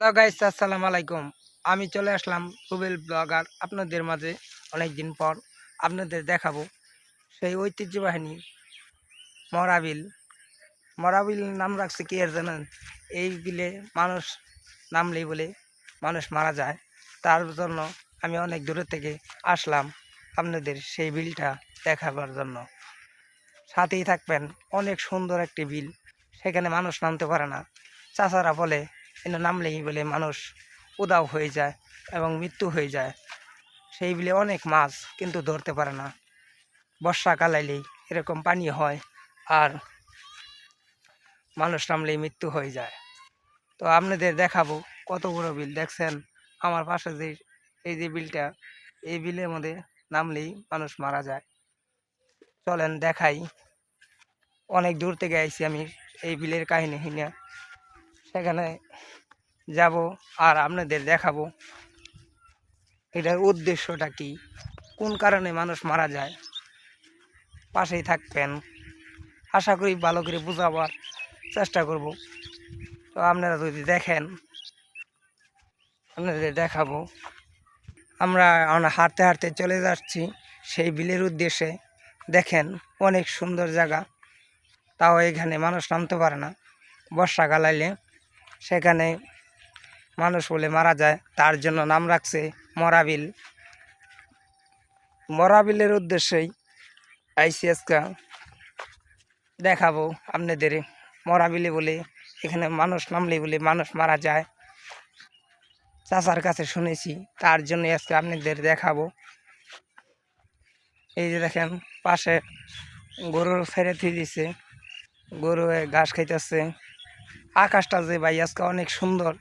Hello guys, আসসালামু আলাইকুম। আমি চলে আসলাম রুবেল ব্লগার আপনাদের মাঝে। অনেকদিন পর আপনাদের দেখাবো সেই ঐতিহ্যবাহী মরাবিল। মরাবিল নাম রাখছে কি আর জানেন? এই বিলে মানুষ নামলেই বলে মানুষ মারা যায়। তার জন্য আমি অনেক দূরে থেকে আসলাম আপনাদের সেই বিলটা দেখাবার জন্য। সাথেই থাকবেন। অনেক সুন্দর একটি বিল, সেখানে মানুষ নামতে পারে না। চাচারা বলে এখানে নামলেই বলে মানুষ উধাও হয়ে যায় এবং মৃত্যু হয়ে যায়। সেই বিলে অনেক মাছ কিন্তু ধরতে পারে না। বর্ষাকাল আইলেই এরকম পানি হয় আর মানুষ নামলেই মৃত্যু হয়ে যায়। তো আপনাদের দেখাবো কত বড় বিল দেখছেন আমার পাশে যে এই যে বিলটা, এই বিলের মধ্যে নামলেই মানুষ মারা যায়। চলেন দেখাই। অনেক দূর থেকে আইছি আমি এই বিলের কাহিনী শুনে, সেখানে যাব আর আপনাদের দেখাবো এটার উদ্দেশ্যটা কি, কোন কারণে মানুষ মারা যায়। পাশেই থাকবেন, আশা করি ভালো করে বোঝাবার চেষ্টা করব। তো আপনারা যদি দেখেন, আপনাদের দেখাবো। আমরা হাঁটতে হাঁটতে চলে যাচ্ছি সেই বিলের উদ্দেশ্যে। দেখেন অনেক সুন্দর জায়গা, তাও এখানে মানুষ নামতে পারে না। বর্ষাকাল আইলে সেখানে মানুষ বলে মারা যায়, তার জন্য নাম রাখছে মরাবিল। মরাবিলের উদ্দেশ্যেই আইসিএসকা দেখাবো আপনাদের। মরাবিলে বলে এখানে মানুষ নামলে বলে মানুষ মারা যায়, চাচার কাছে শুনেছি, তার জন্য আজকে আপনাদের দেখাবো। এই যে দেখেন পাশে গরুর ফেরে থুই দিছে, গরু ঘাস খাইতেছে। আকাশটা যে ভাই আজকে অনেক সুন্দর,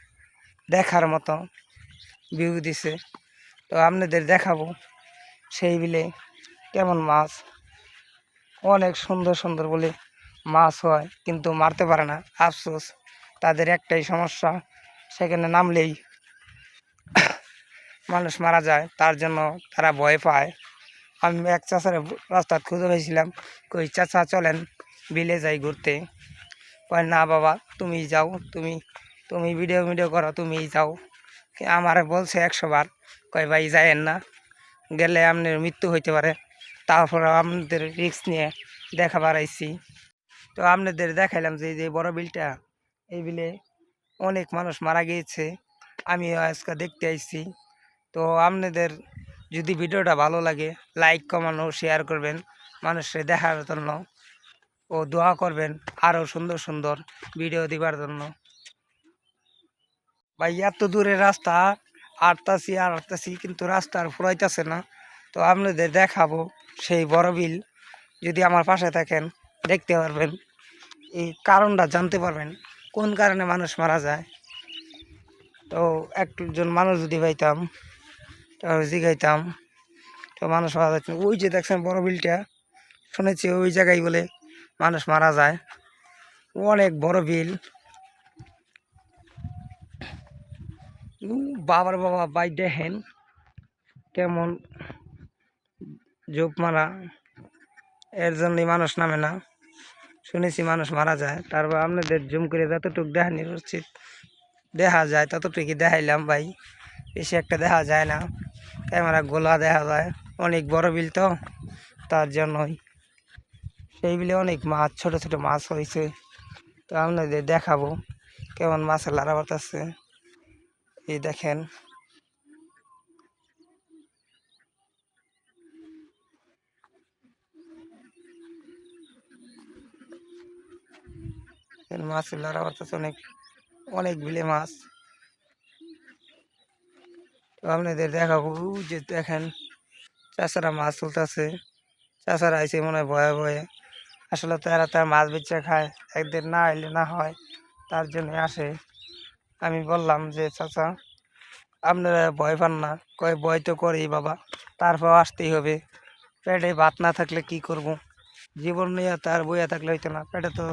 দেখার মতো ভিউ দিছে। তো আপনাদের দেখাবো সেই বিলে কেমন মাছ, অনেক সুন্দর সুন্দর বলে মাছ হয় কিন্তু মারতে পারে না। আফসোস, তাদের একটাই সমস্যা, সেখানে নামলেই মানুষ মারা যায়, তার জন্য তারা ভয় পায়। আমি এক চাচার রাস্তা খুঁজে পেয়েছিলাম, কই চাচা চলেন বিলে যাই ঘুরতে। কয় না বাবা তুমি যাও, তুমি তুমি ভিডিও ভিডিও করো, তুমি যাও। আমার বলছে 100 বার, কয় ভাই যায়েন না, গেলে আপনার মৃত্যু হইতে পারে। তারপর আপনাদের রিস্ক নিয়ে দেখাবার আইছি। তো আপনাদের দেখাইলাম যে এই যে বড় বিলটা, এই বিলে অনেক মানুষ মারা গিয়েছে, আমি আজকে দেখতে আইছি। তো আপনাদের যদি ভিডিওটা ভালো লাগে, লাইক কমানো শেয়ার করবেন মানুষের দেখার জন্য, ও দোয়া করবেন আরও সুন্দর সুন্দর ভিডিও দিবার জন্য। ভাই এত দূরের রাস্তা আটতাছি কিন্তু রাস্তা আর ফুরাইতেছে না। তো আপনাদের দেখাবো সেই বড় বিল, যদি আমার পাশে থাকেন দেখতে পারবেন, এই কারণটা জানতে পারবেন কোন কারণে মানুষ মারা যায়। তো একজন মানুষ যদি পাইতাম তাহলে জিগাইতাম। তো মানুষ মারা যাচ্ছে, ওই যে দেখছেন বড় বিলটা, শুনেছি ওই জায়গায় বলে মানুষ মারা যায়। অনেক বড় বিল। বাবার বাবা ভাই দেখেন কেমন জোপ মারা, এর জন্যই মানুষ নামে না। শুনেছি মানুষ মারা যায়, তারপর আপনাদের জুম করে যতটুকু দেখানোর উচিত দেখা যায় ততটুকু দেখাইলাম ভাই, বেশি একটা দেখা যায় না, ক্যামেরা গোলা দেখা যায়। অনেক বড় বিল তো, তার জন্যই। সেই বিলে অনেক মাছ, ছোট ছোট মাছ হয়েছে। তো আপনাদের দেখাবো কেমন মাছের লারা বাতাচ্ছে। এই দেখেন মাছের লারা বাতাচ্ছে, অনেক অনেক বিলে মাছ। তো আপনাদের দেখাবো যে দেখেন চাষারা মাছ তুলতেছে, চাষারা আইসে মনে হয় ভয়ে ভয়ে। আসলে তার মাছ বেচে খায়, একদিন না এলে না হয়, তার জন্য আসে। আমি বললাম যে চাচা আপনারা ভয় পান না? কয় ভয় তো করেই বাবা, তারপর আসতেই হবে, পেটে ভাত না থাকলে কি করব, জীবন নিয়ে তার বইয়া থাকলে হইতো না, পেটে তো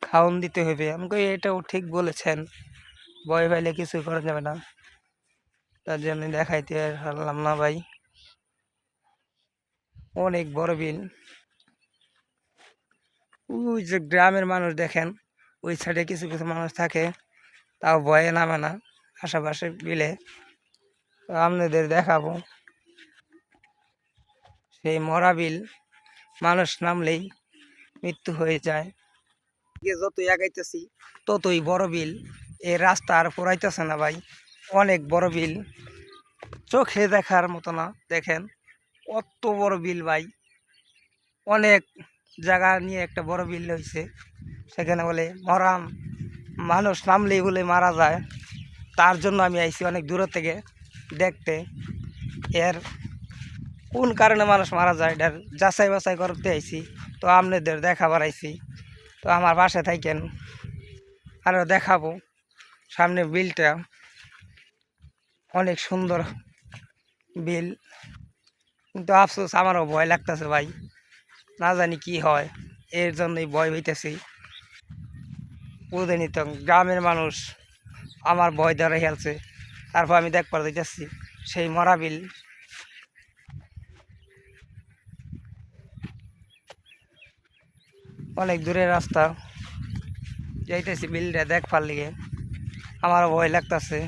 খাওন দিতে হবে। আমি কই এটাও ঠিক বলেছেন, ভয় পাইলে কিছুই করা যাবে না। তার জন্য দেখাইতে পারলাম না ভাই। অনেক বড় বিল। ওই যে গ্রামের মানুষ দেখেন, ওই সাইডে কিছু কিছু মানুষ থাকে, তাও ভয়ে নামে না। আশেপাশে বিলে। তো আপনাদের দেখাবো সেই মরা বিল, মানুষ নামলেই মৃত্যু হয়ে যায়। যতই আগাইতেছি ততই বড় বিল, এই রাস্তা আর পুরাইতেছে না ভাই, অনেক বড় বিল, চোখে দেখার মতো না। দেখেন কত বড় বিল ভাই, অনেক জায়গা নিয়ে একটা বড় বিল হয়েছে। সেখানে বলে মরা মানুষ নামলেই বলে মারা যায়। তার জন্য আমি আইছি অনেক দূর থেকে দেখতে, এর কোন কারণে মানুষ মারা যায় এটার যাচাই বাছাই করতে আইছি। তো আপনাদের দেখাবার আইছি, তো আমার পাশে থাকেন, আরও দেখাবো সামনে বিলটা। অনেক সুন্দর বিল, কিন্তু আফসোস আমারও ভয় লাগতেছে ভাই, না জানি কি হয়, এর জন্যই ভয় হইতেছি। বুঝে নিতাম গ্রামের মানুষ আমার ভয় ধরে খেলছে, তারপর আমি দেখবার দিতেছি সেই মরা বিল। অনেক দূরের রাস্তা, যাইতেছি বিলটা দেখবার লিগে, আমারও ভয় লাগতেছে।